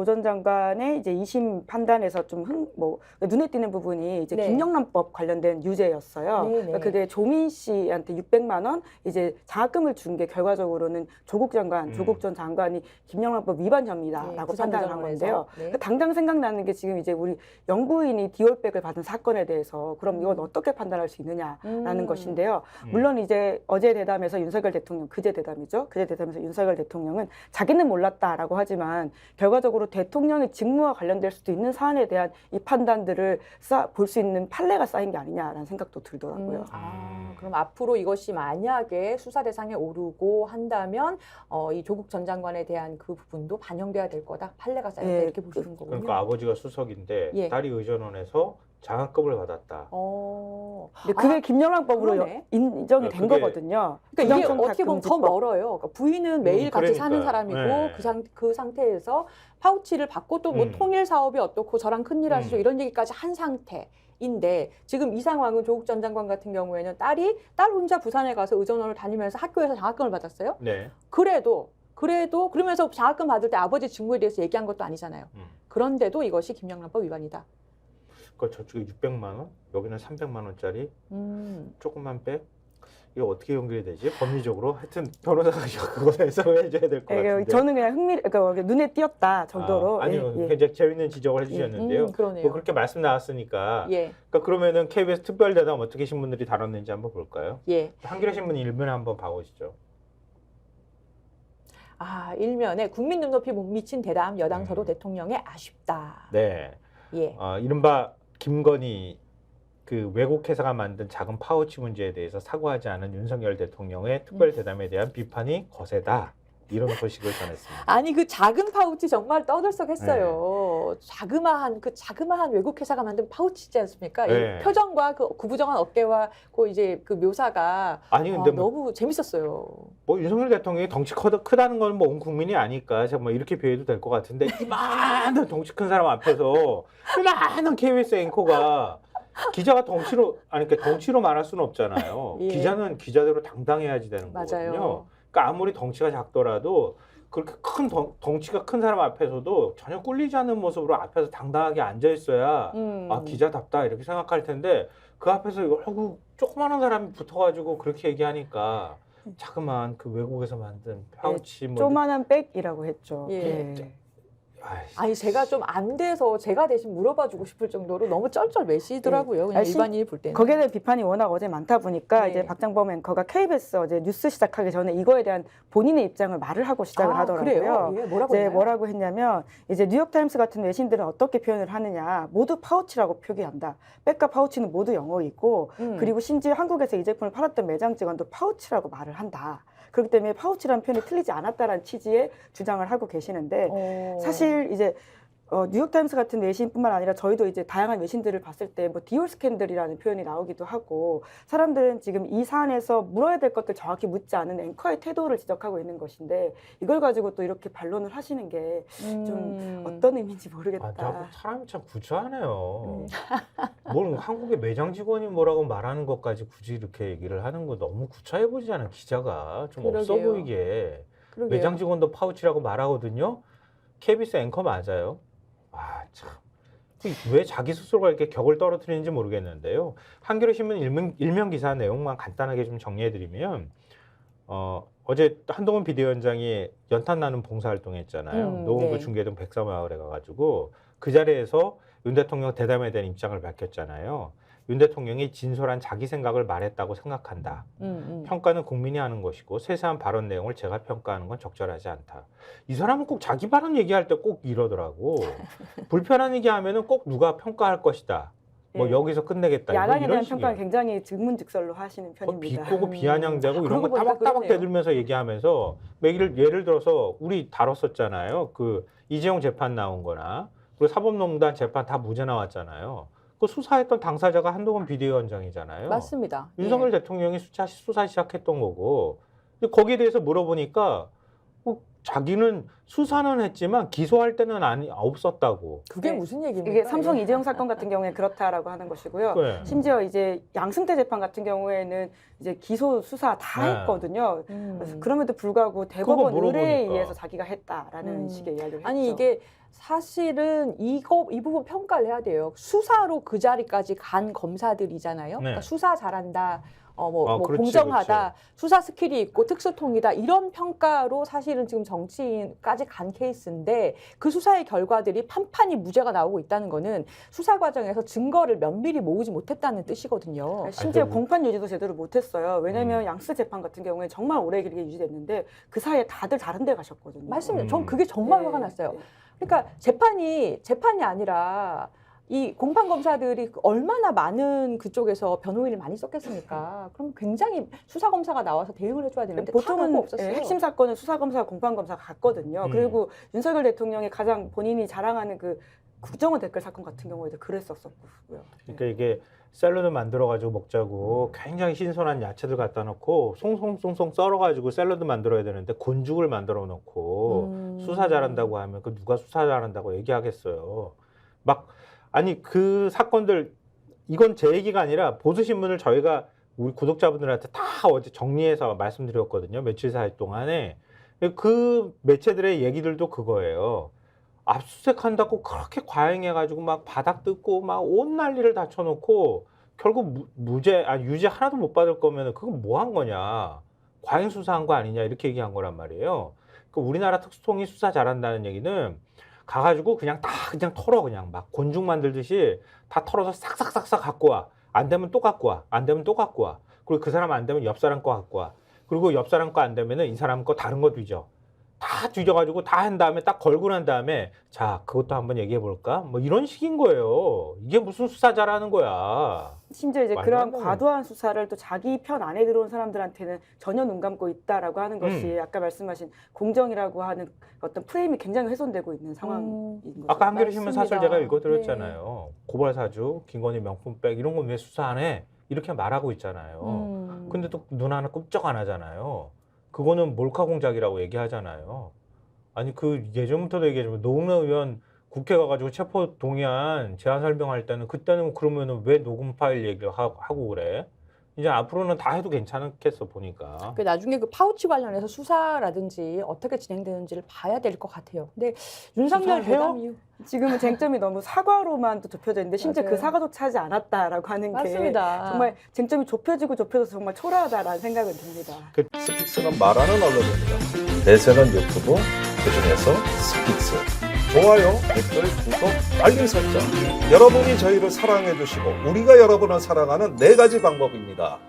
오 전 장관의 이제 2심 판단에서 좀 눈에 띄는 부분이 이제 네. 김영란법 관련된 유죄였어요. 네, 그러니까 네. 그게 조민 씨한테 600만 원 이제 장학금을 준 게 결과적으로는 조국 전 장관이 김영란법 위반 혐의다라고 판단을 한 건데요. 네. 그러니까 당장 생각나는 게 지금 이제 우리 영부인이 디올백을 받은 사건에 대해서 그럼 이건 어떻게 판단할 수 있느냐라는 것인데요. 물론 이제 어제 대담에서 윤석열 대통령, 그제 대담이죠. 그제 대담에서 윤석열 대통령은 자기는 몰랐다라고 하지만 결과적으로 대통령의 직무와 관련될 수도 있는 사안에 대한 이 판단들을 볼 수 있는 판례가 쌓인 게 아니냐라는 생각도 들더라고요. 그럼 앞으로 이것이 만약에 수사 대상에 오르고 한다면 이 조국 전 장관에 대한 그 부분도 반영돼야 될 거다. 판례가 쌓였다. 예, 이렇게 보시는 거군요. 그러니까 아버지가 수석인데 예. 딸이 의전원에서 장학금을 받았다. 근데 그게 김영란법으로 그러네. 인정이 된 그게- 거거든요. 그러니까 이게 부정청탁 어떻게 보면 더 금지법. 멀어요. 그러니까 부인은 매일 같이 사는 그러니까. 사람이고 네. 그 상태에서 파우치를 받고 또 뭐 통일 사업이 어떻고 저랑 큰일 하시죠 이런 얘기까지 한 상태인데 지금 이 상황은 조국 전 장관 같은 경우에는 딸 혼자 부산에 가서 의전원을 다니면서 학교에서 장학금을 받았어요. 네. 그래도 그러면서 장학금 받을 때 아버지 직무에 대해서 얘기한 것도 아니잖아요. 그런데도 이것이 김영란법 위반이다. 그 저쪽에 600만 원, 여기는 300만 원짜리 조금만 백. 이거 어떻게 연결이 되지? 법리적으로 하여튼 변호사가 그거 해석을 해줘야 될 것 같은데. 저는 그냥 그러니까 눈에 띄었다 정도로. 아니요, 예, 예. 굉장히 재밌는 지적을 해주셨는데요. 그러네요. 뭐 그렇게 말씀 나왔으니까. 예, 그러니까 그러면은 KBS 특별대담 어떻게 신문들이 다뤘는지 한번 볼까요? 예. 한겨레 신문 일면에 한번 봐보시죠. 일면에 국민 눈높이 못 미친 대담 여당 서로 대통령의 아쉽다. 네. 예. 이른바 김건희 그 외국 회사가 만든 작은 파우치 문제에 대해서 사과하지 않은 윤석열 대통령의 특별 대담에 대한 비판이 거세다. 이런 소식을 전했습니다. 아니 그 작은 파우치 정말 떠들썩했어요. 자그마한 외국 회사가 만든 파우치지 않습니까? 네. 이 표정과 그 구부정한 어깨와 그 이제 그 묘사가 아니 근데 뭐, 너무 재밌었어요. 뭐 윤석열 대통령이 덩치 크다는 건 뭐 온 국민이 아니까 정말 이렇게 비해도 될 것 같은데 이만한 덩치 큰 사람 앞에서 이만한 KBS 앵커가 기자가 덩치로 말할 수는 없잖아요. 예. 기자는 기자대로 당당해야지 되는 맞아요. 거거든요. 그러니까 아무리 덩치가 작더라도 그렇게 큰 덩치가 큰 사람 앞에서도 전혀 꿀리지 않는 모습으로 앞에서 당당하게 앉아 있어야 기자답다 이렇게 생각할 텐데 그 앞에서 이거 조그마한 사람이 붙어가지고 그렇게 얘기하니까 자그마한 그 외국에서 만든 파우치 뭐 조만한 백이라고 했죠. 예. 예. 아니 제가 좀 안 돼서 제가 대신 물어봐주고 싶을 정도로 너무 쩔쩔매시더라고요. 그냥 일반인이 볼 때는. 거기에 대한 비판이 워낙 어제 많다 보니까 네. 이제 박장범 앵커가 KBS 어제 뉴스 시작하기 전에 이거에 대한 본인의 입장을 말을 하고 시작을 하더라고요. 그래요? 예, 뭐라고 이제 했나요? 뭐라고 했냐면 이제 뉴욕타임스 같은 외신들은 어떻게 표현을 하느냐 모두 파우치라고 표기한다. 백과 파우치는 모두 영어이고 그리고 심지어 한국에서 이 제품을 팔았던 매장 직원도 파우치라고 말을 한다. 그렇기 때문에 파우치라는 표현이 틀리지 않았다라는 취지의 주장을 하고 계시는데 사실 이제 뉴욕타임스 같은 외신뿐만 아니라 저희도 이제 다양한 외신들을 봤을 때 뭐 디올 스캔들이라는 표현이 나오기도 하고 사람들은 지금 이 사안에서 물어야 될 것들 정확히 묻지 않은 앵커의 태도를 지적하고 있는 것인데 이걸 가지고 또 이렇게 반론을 하시는 게 좀 어떤 의미인지 모르겠다. 사람이 참 구차하네요. 뭘 한국의 매장 직원이 뭐라고 말하는 것까지 굳이 이렇게 얘기를 하는 거 너무 구차해 보이지 않은 기자가 좀 없어 그러게요. 보이게. 그러게요. 매장 직원도 파우치라고 말하거든요. KBS 앵커 맞아요. 참. 왜 자기 스스로가 이렇게 격을 떨어뜨리는지 모르겠는데요. 한겨레 신문 일면 기사 내용만 간단하게 좀 정리해드리면 어제 한동훈 비대위원장이 연탄 나는 봉사활동했잖아요. 노원구 네. 중계동 백사마을에 가가지고 그 자리에서 윤 대통령 대담에 대한 입장을 밝혔잖아요. 윤 대통령이 진솔한 자기 생각을 말했다고 생각한다. 평가는 국민이 하는 것이고 세세한 발언 내용을 제가 평가하는 건 적절하지 않다. 이 사람은 꼭 자기 발언 얘기할 때 꼭 이러더라고. 불편한 얘기하면은 꼭 누가 평가할 것이다. 뭐 예. 여기서 끝내겠다. 야당에 이런 대한 식이에요. 평가는 굉장히 즉문즉설로 하시는 편입니다. 비꼬고 비아냥대고 이런 거 그러고 보니까 따박따박 그러네요. 대들면서 얘기하면서 예를 들어서 우리 다뤘었잖아요. 그 이재용 재판 나온 거나 그리고 사법농단 재판 다 무죄 나왔잖아요. 그 수사했던 당사자가 한동훈 비대위원장이잖아요. 맞습니다. 윤석열 대통령이 수사 시작했던 거고. 근데 거기에 대해서 물어보니까 자기는 수사는 했지만 기소할 때는 없었다고. 그게 네. 무슨 얘기입니까? 이게 삼성 이재용 사건 같은 경우에 그렇다라고 하는 것이고요. 네. 심지어 이제 양승태 재판 같은 경우에는 이제 기소 수사 다 네. 했거든요. 음. 그럼에도 불구하고 대법원 물어보니까. 의뢰에 의해서 자기가 했다라는 식의 이야기를 했죠. 아니 이게 사실은 이 부분 평가를 해야 돼요. 수사로 그 자리까지 간 검사들이잖아요. 네. 그러니까 수사 잘한다. 그렇지, 공정하다, 수사 스킬이 있고 특수통이다 이런 평가로 사실은 지금 정치인까지 간 케이스인데 그 수사의 결과들이 판판이 무죄가 나오고 있다는 거는 수사 과정에서 증거를 면밀히 모으지 못했다는 뜻이거든요. 심지어 아이고. 공판 유지도 제대로 못했어요. 왜냐하면 양승태 재판 같은 경우에 정말 오래 길게 유지됐는데 그 사이에 다들 다른 데 가셨거든요. 맞습니다. 전 그게 정말 네. 화가 났어요. 그러니까 재판이 아니라 이 공판 검사들이 얼마나 많은 그쪽에서 변호인을 많이 썼겠습니까? 그럼 굉장히 수사 검사가 나와서 대응을 해줘야 되는데 다 보통은 그거 없었어요. 핵심 사건은 수사검사, 공판검사가 갔거든요. 그리고 윤석열 대통령이 가장 본인이 자랑하는 그 국정원 댓글 사건 같은 경우에도 그랬었고요. 그러니까 이게 샐러드 만들어가지고 먹자고 굉장히 신선한 야채들 갖다 놓고 송송송송 썰어가지고 샐러드 만들어야 되는데 곤죽을 만들어 놓고 수사 잘한다고 하면 그 누가 수사 잘한다고 얘기하겠어요. 막 아니 그 사건들 이건 제 얘기가 아니라 보수신문을 저희가 우리 구독자분들한테 다 어제 정리해서 말씀드렸거든요. 며칠 사이 동안에 그 매체들의 얘기들도 그거예요. 압수수색한다고 그렇게 과잉해가지고 막 바닥 뜯고 막 온 난리를 다 쳐놓고 결국 유죄 하나도 못 받을 거면 그건 뭐 한 거냐, 과잉 수사한 거 아니냐 이렇게 얘기한 거란 말이에요. 그 우리나라 특수통이 수사 잘한다는 얘기는 가가지고 그냥 털어 그냥 막 곤죽 만들듯이 다 털어서 싹싹싹싹 갖고 와. 안 되면 또 갖고 와. 안 되면 또 갖고 와. 그리고 그 사람 안 되면 옆 사람 거 갖고 와. 그리고 옆 사람 거 안 되면은 이 사람 거 다른 거 뒤져. 다 뒤져가지고 다 한 다음에 딱 걸고 난 다음에 자 그것도 한번 얘기해 볼까? 뭐 이런 식인 거예요. 이게 무슨 수사 잘하는 거야. 심지어 이제 말도 그러한 안 되는. 과도한 수사를 또 자기 편 안에 들어온 사람들한테는 전혀 눈 감고 있다라고 하는 것이 아까 말씀하신 공정이라고 하는 어떤 프레임이 굉장히 훼손되고 있는 상황인 거죠. 아까 한겨레 신문 사설 맞습니다. 제가 읽어드렸잖아요. 고발사주, 김건희 명품백 이런 건 왜 수사 안 해? 이렇게 말하고 있잖아요. 근데 또 눈 하나 끔쩍 안 하잖아요. 그거는 몰카 공작이라고 얘기하잖아요. 아니 그 예전부터도 얘기하지만 노웅래 의원 국회 가가지고 체포 동의안 제안 설명할 때는 그때는 그러면은 왜 녹음 파일 얘기를 하고 그래? 이제 앞으로는 다 해도 괜찮겠어 보니까. 그 나중에 그 파우치 관련해서 수사라든지 어떻게 진행되는지를 봐야 될 것 같아요. 근데 윤석열 수사해요? 대담 이후 지금은 쟁점이 너무 사과로만 또 좁혀져 있는데 심지어 맞아요. 그 사과조차 하지 않았다라고 하는 게 맞습니다. 정말 쟁점이 좁혀져서 정말 초라하다라는 생각은 듭니다. 스픽스는 말하는 언론입니다. 대세는 유튜브, 그중에서 스픽스. 좋아요, 댓글, 구독, 알림 설정. 여러분이 저희를 사랑해 주시고 우리가 여러분을 사랑하는 4가지 방법입니다.